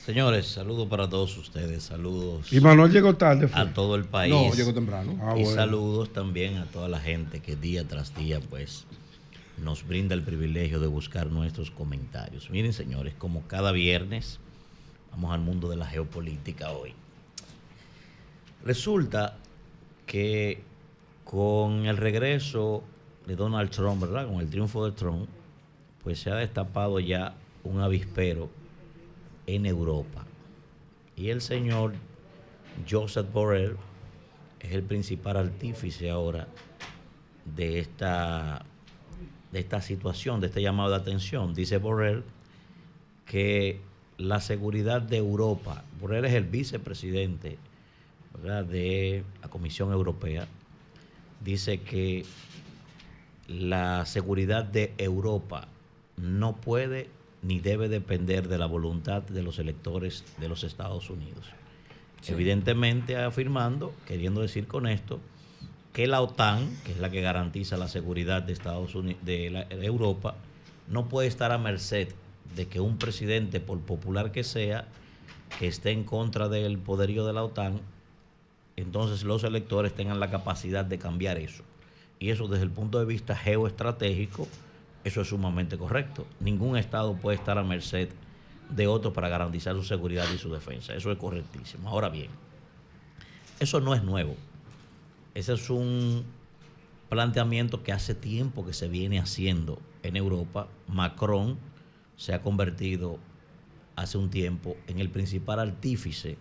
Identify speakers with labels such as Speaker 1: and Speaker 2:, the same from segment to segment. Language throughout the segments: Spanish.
Speaker 1: Señores, saludos para todos ustedes, saludos
Speaker 2: Y Manuel llegó tarde, ¿fue?
Speaker 1: a todo el país.
Speaker 3: No, llegó temprano.
Speaker 1: Y
Speaker 2: Bueno.
Speaker 1: saludos también a toda la gente que día tras día pues nos brinda el privilegio de buscar nuestros comentarios. Miren, señores, como cada viernes vamos al mundo de la geopolítica hoy. Resulta que con el regreso de Donald Trump, ¿verdad? Con el triunfo de Trump, pues se ha destapado ya un avispero en Europa. Y el señor Josep Borrell es el principal artífice ahora de esta situación, de este llamado de atención. Dice Borrell que la seguridad de Europa, Borrell es el vicepresidente, ¿verdad?, de la Comisión Europea, dice que la seguridad de Europa no puede ni debe depender de la voluntad de los electores de los Estados Unidos. Sí. Evidentemente afirmando, queriendo decir con esto, que la OTAN, que es la que garantiza la seguridad de Estados Unidos, de Europa, no puede estar a merced de que un presidente, por popular que sea, que esté en contra del poderío de la OTAN, entonces los electores tengan la capacidad de cambiar eso. Y eso desde el punto de vista geoestratégico, eso es sumamente correcto. Ningún Estado puede estar a merced de otro para garantizar su seguridad y su defensa. Eso es correctísimo. Ahora bien, eso no es nuevo. Ese es un planteamiento que hace tiempo que se viene haciendo en Europa. Macron se ha convertido hace un tiempo en el principal artífice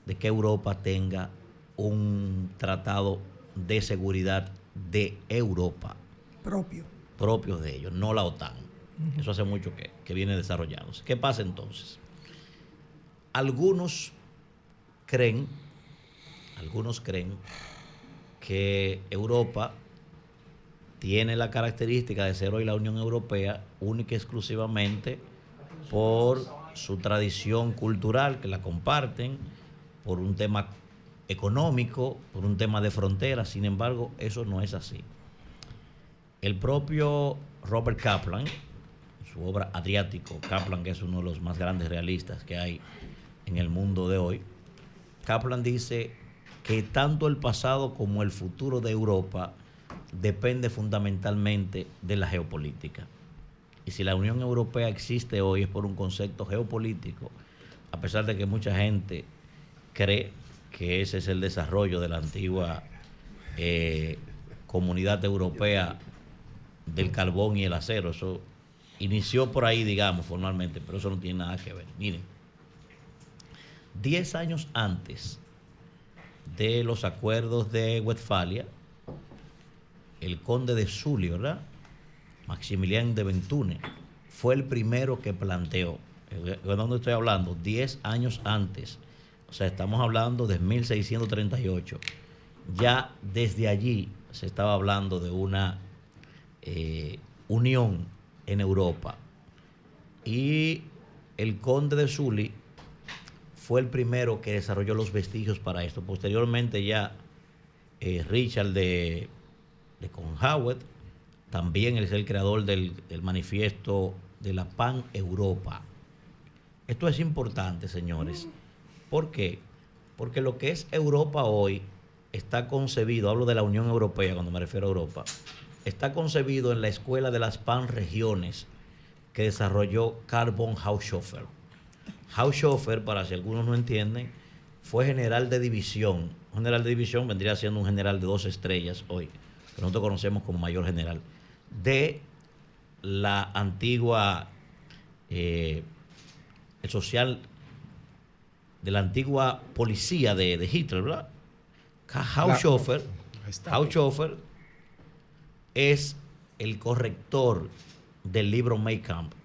Speaker 1: de que Europa tenga un tratado de seguridad de Europa propios de ellos, no la OTAN. Eso hace mucho que viene desarrollándose. ¿Qué pasa entonces? Algunos creen que Europa tiene la característica de ser hoy la Unión Europea única y exclusivamente por su tradición cultural, que la comparten, por un tema económico, por un tema de frontera. Sin embargo, eso no es así. El propio Robert Kaplan, en su obra Adriático, Kaplan, que es uno de los más grandes realistas que hay en el mundo de hoy, Kaplan dice que tanto el pasado como el futuro de Europa depende fundamentalmente de la geopolítica. Y si la Unión Europea existe hoy es por un concepto geopolítico, a pesar de que mucha gente cree que ese es el desarrollo de la antigua Comunidad Europea del carbón y el acero. Eso inició por ahí, digamos, formalmente, pero eso no tiene nada que ver. Miren, 10 años antes de los acuerdos de Westfalia, el conde de Sully, ¿verdad?, Maximilián de Bethune, fue el primero que planteó. ¿De dónde estoy hablando? 10 años antes. O sea, estamos hablando de 1638. Ya desde allí se estaba hablando de una unión en Europa. Y el conde de Sully fue el primero que desarrolló los vestigios para esto. Posteriormente ya Richard de Conhawet también es el creador del manifiesto de la Pan-Europa. Esto es importante, señores. ¿Por qué? Porque lo que es Europa hoy está concebido, hablo de la Unión Europea cuando me refiero a Europa, está concebido en la escuela de las Pan-regiones que desarrolló Karl von Haushofer. Haushofer, para si algunos no entienden, fue general de división. Un general de división vendría siendo un general de 2 estrellas hoy, que nosotros conocemos como mayor general, de la antigua, el social, de la antigua policía de Hitler, ¿verdad? Haushofer es el corrector del libro Mein Kampf.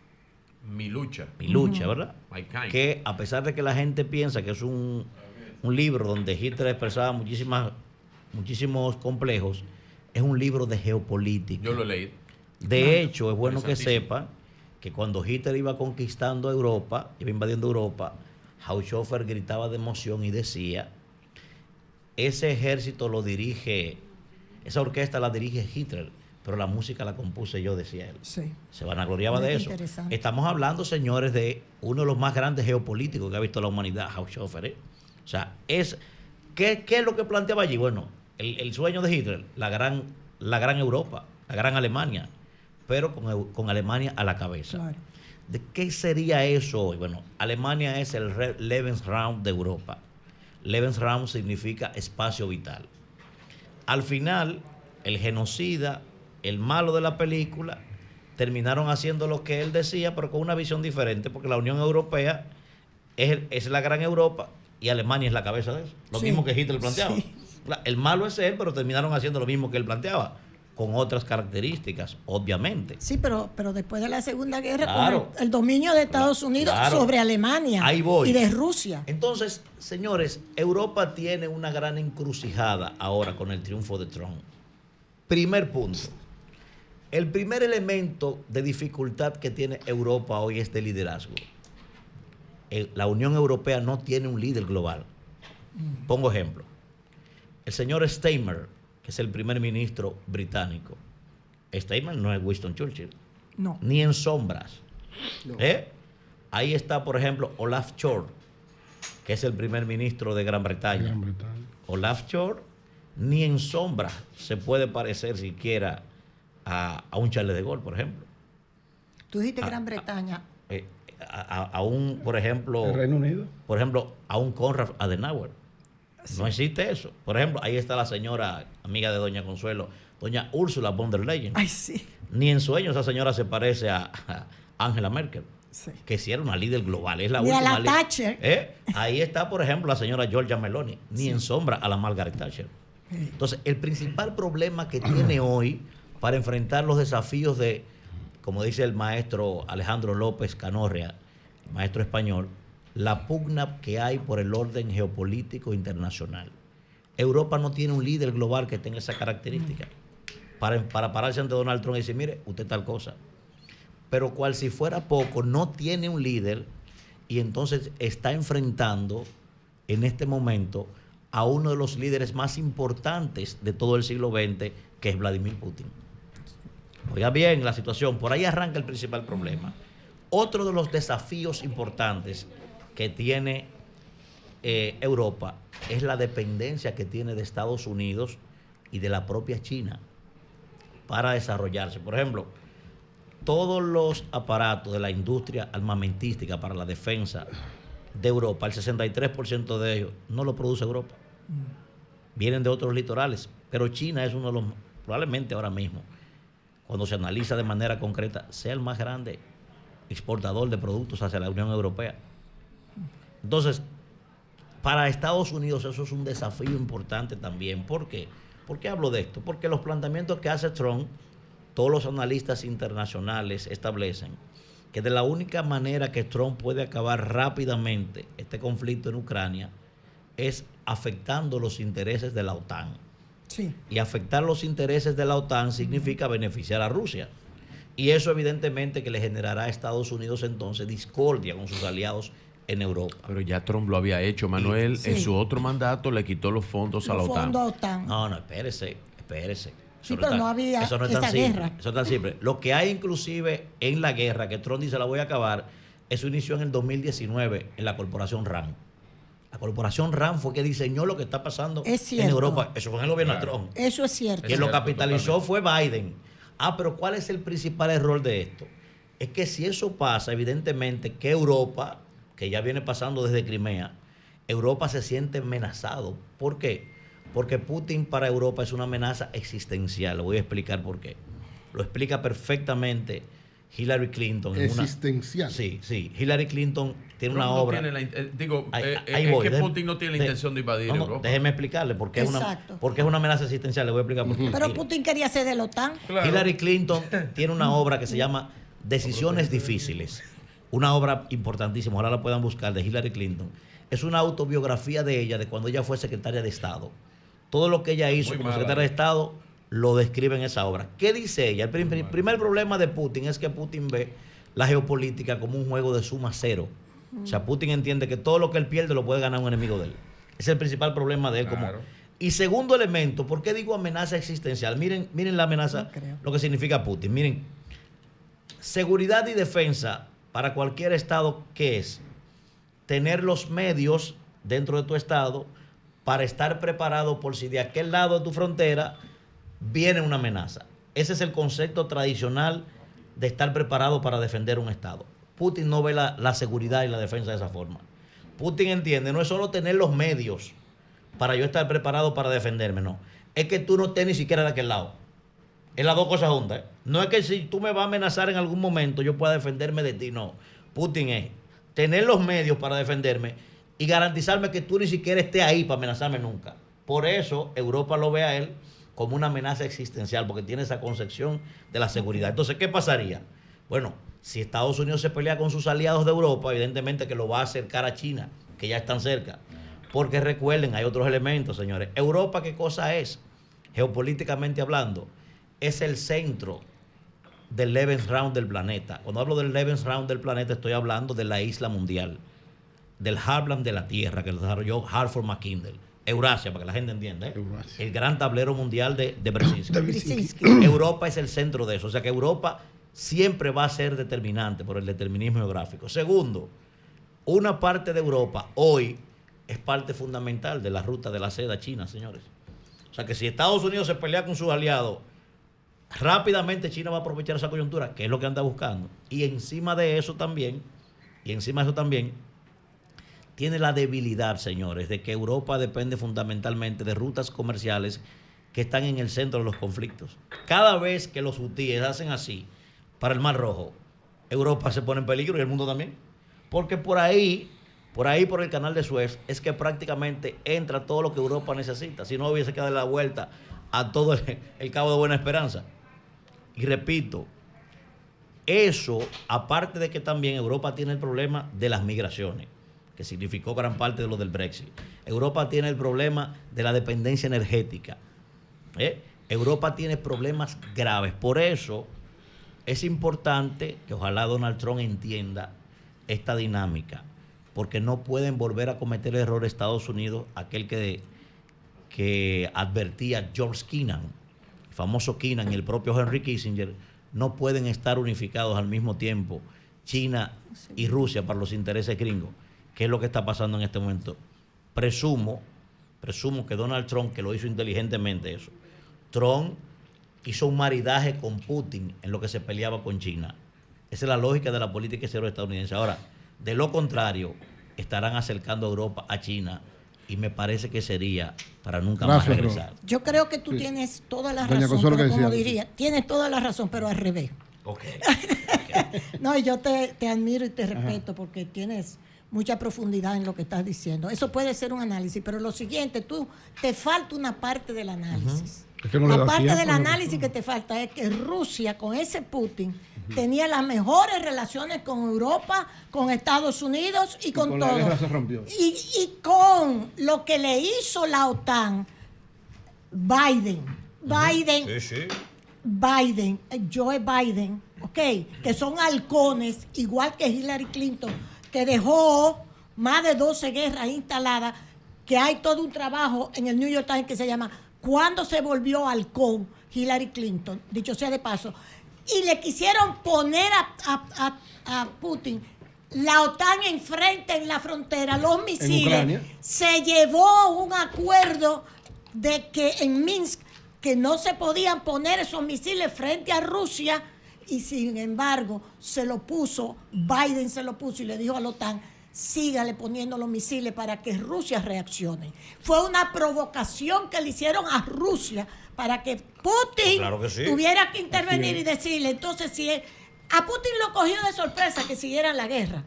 Speaker 3: Mi lucha,
Speaker 1: ¿verdad? Que a pesar de que la gente piensa que es un libro donde Hitler expresaba muchísimos complejos, es un libro de geopolítica.
Speaker 3: Yo lo he leído.
Speaker 1: De hecho, es bueno que sepan que cuando Hitler iba conquistando Europa, iba invadiendo Europa, Haushofer gritaba de emoción y decía: ese ejército lo dirige, esa orquesta la dirige Hitler, pero la música la compuse yo, decía él.
Speaker 2: Sí.
Speaker 1: Se vanagloriaba
Speaker 2: Muy
Speaker 1: de eso.
Speaker 2: interesante.
Speaker 1: Estamos hablando, señores, de uno de los más grandes geopolíticos que ha visto la humanidad, Haushofer. O sea, ¿qué es lo que planteaba allí? Bueno, el sueño de Hitler, la gran Europa, la gran Alemania, pero con Alemania a la cabeza.
Speaker 2: Claro.
Speaker 1: ¿De qué sería eso hoy? Bueno, Alemania es el Lebensraum de Europa. Lebensraum significa espacio vital. Al final, el genocida, el malo de la película, terminaron haciendo lo que él decía, pero con una visión diferente, porque la Unión Europea es la gran Europa y Alemania es la cabeza de eso. Lo
Speaker 2: Sí,
Speaker 1: mismo que Hitler planteaba.
Speaker 2: sí.
Speaker 1: El malo es él, pero terminaron haciendo lo mismo que él planteaba, con otras características, obviamente.
Speaker 2: Sí, pero después de la Segunda Guerra,
Speaker 1: Claro.
Speaker 2: con el dominio de Estados Unidos
Speaker 1: Claro.
Speaker 2: sobre Alemania
Speaker 1: Ahí voy.
Speaker 2: y de Rusia.
Speaker 1: Entonces, señores, Europa tiene una gran encrucijada ahora con el triunfo de Trump. Primer punto. El primer elemento de dificultad que tiene Europa hoy es de liderazgo. La Unión Europea no tiene un líder global. Pongo ejemplo. El señor Steinmeier, que es el primer ministro británico. Steinmeier no es Winston Churchill,
Speaker 2: No.
Speaker 1: ni en sombras.
Speaker 3: No.
Speaker 1: Ahí está, por ejemplo, Olaf Scholz, que es el primer ministro de Gran Bretaña. Olaf Scholz ni en sombras se puede parecer siquiera a un Charles de Gaulle, por ejemplo.
Speaker 2: Tú dijiste Gran Bretaña.
Speaker 1: A un, por ejemplo,
Speaker 3: ¿El Reino Unido?
Speaker 1: por ejemplo, a un Konrad Adenauer. No existe eso. Por ejemplo, ahí está la señora, amiga de doña Consuelo, doña Ursula von der Leyen.
Speaker 2: Ay, sí.
Speaker 1: Ni en sueños esa señora se parece a Angela Merkel,
Speaker 2: Sí.
Speaker 1: que sí era una líder global. Es la
Speaker 2: Ni a
Speaker 1: última
Speaker 2: la
Speaker 1: líder.
Speaker 2: Thatcher.
Speaker 1: Ahí está, por ejemplo, la señora Giorgia Meloni. Ni
Speaker 2: Sí.
Speaker 1: en sombra a la Margaret Thatcher.
Speaker 2: Sí.
Speaker 1: Entonces, el principal problema que tiene hoy para enfrentar los desafíos de, como dice el maestro Alejandro López Canorria, maestro español, la pugna que hay por el orden geopolítico internacional. Europa no tiene un líder global que tenga esa característica para pararse ante Donald Trump y decir, mire, usted tal cosa. Pero cual si fuera poco, no tiene un líder y entonces está enfrentando en este momento a uno de los líderes más importantes de todo el siglo XX, que es Vladimir Putin. Oiga bien la situación, por ahí arranca el principal problema. Otro de los desafíos importantes que tiene Europa es la dependencia que tiene de Estados Unidos y de la propia China para desarrollarse. Por ejemplo, todos los aparatos de la industria armamentística para la defensa de Europa, el 63% de ellos no lo produce Europa. Vienen de otros litorales, pero China es uno de los, probablemente ahora mismo, cuando se analiza de manera concreta, sea el más grande exportador de productos hacia la Unión Europea. Entonces, para Estados Unidos eso es un desafío importante también. ¿Por qué? ¿Por qué hablo de esto? Porque los planteamientos que hace Trump, todos los analistas internacionales establecen que de la única manera que Trump puede acabar rápidamente este conflicto en Ucrania es afectando los intereses de la OTAN.
Speaker 2: Sí.
Speaker 1: Y afectar los intereses de la OTAN significa beneficiar a Rusia. Y eso evidentemente que le generará a Estados Unidos entonces discordia con sus aliados en Europa.
Speaker 4: Pero ya Trump lo había hecho, Manuel.
Speaker 2: Sí.
Speaker 4: En su otro mandato le quitó los fondos a la
Speaker 2: Los
Speaker 4: OTAN.
Speaker 2: fondos a OTAN.
Speaker 1: No, espérese.
Speaker 2: Sí,
Speaker 1: Eso
Speaker 2: pero
Speaker 1: es
Speaker 2: no había
Speaker 1: eso no es tan
Speaker 2: esa
Speaker 1: simple,
Speaker 2: guerra.
Speaker 1: Eso es tan simple. Lo que hay inclusive en la guerra, que Trump dice la voy a acabar, eso inició en el 2019 en la corporación RAND. La corporación RAND fue que diseñó lo que está pasando
Speaker 2: Es
Speaker 1: en
Speaker 2: cierto.
Speaker 1: Europa. Eso fue en el gobierno de Trump.
Speaker 2: Eso es cierto.
Speaker 1: Quien lo
Speaker 3: cierto,
Speaker 1: capitalizó fue Biden. Pero ¿cuál es el principal error de esto? Es que si eso pasa, evidentemente que Europa, que ya viene pasando desde Crimea, Europa se siente amenazado. ¿Por qué? Porque Putin para Europa es una amenaza existencial. Le voy a explicar por qué. Lo explica perfectamente Hillary Clinton.
Speaker 5: Existencial.
Speaker 1: Sí. Hillary Clinton tiene una
Speaker 3: Trump no
Speaker 1: obra.
Speaker 3: tiene
Speaker 1: Ahí voy.
Speaker 3: es que Putin no tiene la intención de invadir Europa.
Speaker 1: Déjeme explicarle por qué
Speaker 2: Exacto.
Speaker 1: porque es una amenaza existencial. Le voy a explicar por qué.
Speaker 2: Pero
Speaker 1: Mire.
Speaker 2: Putin quería ser de la OTAN.
Speaker 3: Claro.
Speaker 1: Hillary Clinton tiene una obra que se llama Decisiones Difíciles. Una obra importantísima, ahora la puedan buscar, de Hillary Clinton. Es una autobiografía de ella, de cuando ella fue secretaria de Estado. Todo lo que ella hizo
Speaker 3: Muy
Speaker 1: como
Speaker 3: mala.
Speaker 1: secretaria de Estado lo describe en esa obra. ¿Qué dice ella? El primer problema de Putin es que Putin ve la geopolítica como un juego de suma cero. O sea, Putin entiende que todo lo que él pierde lo puede ganar un enemigo de él. Ese es el principal problema de él
Speaker 3: Claro.
Speaker 1: Y segundo elemento, ¿por qué digo amenaza existencial? Miren la amenaza, lo que significa Putin. Miren, seguridad y defensa para cualquier estado, ¿qué es? Tener los medios dentro de tu estado para estar preparado por si de aquel lado de tu frontera viene una amenaza. Ese es el concepto tradicional de estar preparado para defender un estado. Putin no ve la seguridad y la defensa de esa forma. Putin entiende, no es solo tener los medios para yo estar preparado para defenderme, no. Es que tú no estés ni siquiera de aquel lado. Es las dos cosas juntas. No es que si tú me vas a amenazar en algún momento yo pueda defenderme de ti, no. Putin es tener los medios para defenderme y garantizarme que tú ni siquiera estés ahí para amenazarme nunca. Por eso Europa lo ve a él como una amenaza existencial, porque tiene esa concepción de la seguridad. Entonces, ¿qué pasaría? Bueno, si Estados Unidos se pelea con sus aliados de Europa, evidentemente que lo va a acercar a China, que ya están cerca. Porque recuerden, hay otros elementos, señores. Europa, ¿qué cosa es? Geopolíticamente hablando, es el centro del Lebensraum del planeta. Cuando hablo del Lebensraum del planeta, estoy hablando de la isla mundial, del Heartland de la Tierra, que lo desarrolló Hartford McKindle. Eurasia, para que la gente entienda, el gran tablero mundial de Brzezinski. Europa es el centro de eso. O sea que Europa siempre va a ser determinante por el determinismo geográfico. Segundo, una parte de Europa hoy es parte fundamental de la ruta de la seda china, señores. O sea que si Estados Unidos se pelea con sus aliados, rápidamente China va a aprovechar esa coyuntura, que es lo que anda buscando. Y encima de eso también, tiene la debilidad, señores, de que Europa depende fundamentalmente de rutas comerciales que están en el centro de los conflictos. Cada vez que los hutíes hacen así para el Mar Rojo, Europa se pone en peligro y el mundo también. Porque por ahí, por el canal de Suez, es que prácticamente entra todo lo que Europa necesita. Si no, hubiese que darle la vuelta a todo el Cabo de Buena Esperanza. Y repito, eso, aparte de que también Europa tiene el problema de las migraciones, que significó gran parte de lo del Brexit. Europa tiene el problema de la dependencia energética. Europa tiene problemas graves. Por eso es importante que ojalá Donald Trump entienda esta dinámica, porque no pueden volver a cometer el error de Estados Unidos, aquel que advertía George Kennan, el famoso Kennan y el propio Henry Kissinger. No pueden estar unificados al mismo tiempo China y Rusia para los intereses gringos. ¿Qué es lo que está pasando en este momento? Presumo que Donald Trump, que lo hizo inteligentemente eso, Trump hizo un maridaje con Putin en lo que se peleaba con China. Esa es la lógica de la política exterior estadounidense. Ahora, de lo contrario, estarán acercando a Europa a China y me parece que sería para nunca más regresar.
Speaker 2: Yo creo que tú tienes toda la razón, pero como diría, tienes toda la razón, pero al revés.
Speaker 1: Okay.
Speaker 2: No, yo te admiro y te respeto porque tienes mucha profundidad en lo que estás diciendo. Eso puede ser un análisis, pero lo siguiente, te falta una parte del análisis. Es que no la parte del análisis que te falta es que Rusia, con ese Putin, tenía las mejores relaciones con Europa, con Estados Unidos y con todo. La guerra se rompió. Y con lo que le hizo la OTAN, Joe Biden, que son halcones, igual que Hillary Clinton, que dejó más de 12 guerras instaladas, que hay todo un trabajo en el New York Times que se llama ¿Cuándo se volvió halcón Hillary Clinton? Dicho sea de paso. Y le quisieron poner a Putin la OTAN enfrente en la frontera, los misiles. Se llevó un acuerdo de que en Minsk que no se podían poner esos misiles frente a Rusia. Y sin embargo, Biden se lo puso y le dijo a la OTAN, sígale poniendo los misiles para que Rusia reaccione. Fue una provocación que le hicieron a Rusia para que Putin tuviera que intervenir y decirle, entonces si a Putin lo cogió de sorpresa que siguieran la guerra.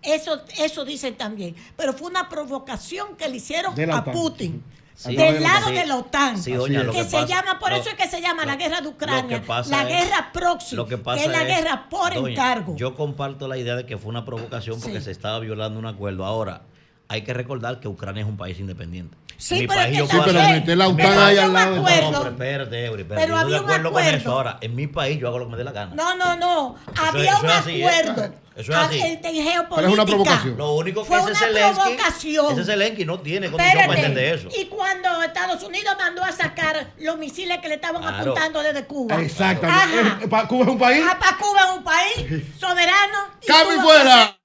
Speaker 2: Eso dicen también. Pero fue una provocación que le hicieron a Putin. Sí, del lado de la OTAN, sí, doña, que se llama, por eso es que se llama la guerra de Ucrania, la guerra próxima, que es la guerra por encargo.
Speaker 1: Yo comparto la idea de que fue una provocación porque se estaba violando un acuerdo. Ahora, hay que recordar que Ucrania es un país independiente.
Speaker 2: Sí,
Speaker 1: Mi
Speaker 2: pero es
Speaker 1: país
Speaker 2: que
Speaker 1: yo
Speaker 3: Sí,
Speaker 1: puedo
Speaker 3: pero
Speaker 1: hacer-
Speaker 3: meter la
Speaker 1: mi
Speaker 3: OTAN
Speaker 1: país-
Speaker 3: ahí
Speaker 2: había
Speaker 3: al
Speaker 2: un
Speaker 3: lado de
Speaker 2: acuerdo.
Speaker 1: No, pero espérate, Eury, espérate.
Speaker 2: Pero
Speaker 1: Yo estoy de
Speaker 2: había un
Speaker 1: acuerdo con
Speaker 2: acuerdo.
Speaker 1: eso. Ahora, en mi país yo hago lo que me dé la gana.
Speaker 2: No. Había
Speaker 1: eso
Speaker 2: un
Speaker 1: es así, ¿eh?
Speaker 2: acuerdo.
Speaker 1: Eso es así.
Speaker 2: En geopolítica.
Speaker 3: Pero es una provocación.
Speaker 1: Lo único que
Speaker 2: Fue
Speaker 1: ese
Speaker 2: una
Speaker 1: Zelensky,
Speaker 2: provocación.
Speaker 1: ese Zelensky no tiene condición para
Speaker 2: Espérate.
Speaker 1: entender eso.
Speaker 2: Y cuando Estados Unidos mandó a sacar los misiles que le estaban
Speaker 1: Claro.
Speaker 2: apuntando desde Cuba.
Speaker 3: Exactamente.
Speaker 2: Ajá.
Speaker 3: Cuba es un país.
Speaker 2: Para Cuba es un país soberano. y
Speaker 3: ¡Cambio
Speaker 2: tuvo
Speaker 3: fuera!
Speaker 2: que ser